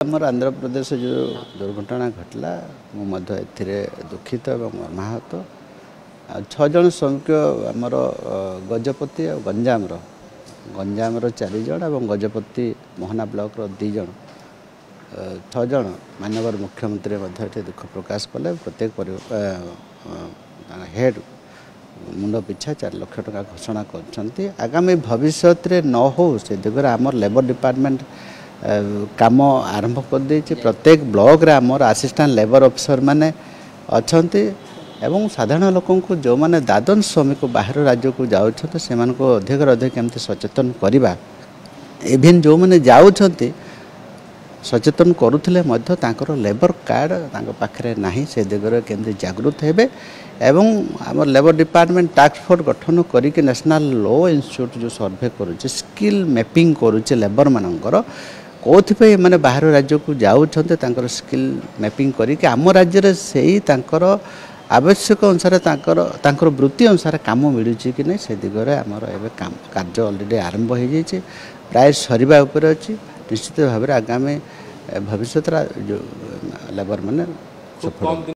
आमर आंध्र प्रदेश जो दुर्घटना घटला मुझे दुखित और मर्माहत 6 जन श्रमिक आमर गजपति और गंजाम 4 जन और गजपति मोहना ब्लॉक 2 जन 6 जन माननीय मुख्यमंत्री दुख प्रकाश कले प्रत्येक हेड मुंड पिछा 4 लाख टका घोषणा कर आगामी भविष्य न हो से दिगरे आमर लेबर डिपार्टमेंट काम आरंभ कर दे प्रत्येक ब्लॉक रे आमर असिस्टेंट लेबर ऑफिसर माने अच्छंती एवं साधारण लोकों को जो माने दादन श्रमिक बाहर राज्य को जाउछंती से मान को अधिक केमती सचेतन करिबा इवन जो माने जाउछंती सचेतन करुले तांकर लेबर कार्ड तांको पाखरे नाही से दिगरे केमती जागृत हेबे एवं आम लेबर डिपार्टमेंट टास्क फोर्स गठन करिके नेशनल लॉ इंस्टीट्यूट जो सर्वे करुचे स्किल मैपिंग करुचे लेबर मानकर कौन मैंने बाहर राज्य को जाऊँच स्किल मैपिंग करके आम राज्य से ही आवश्यक अनुसार वृत्ति अनुसार कम मिलूँ कि नहीं से दिगरे आमर एवं कार्य अलरेडी आरंभ हो जाए प्राय सरिबा उपर अच्छी निश्चित भाव आगामी भविष्य जो लेबर मैंने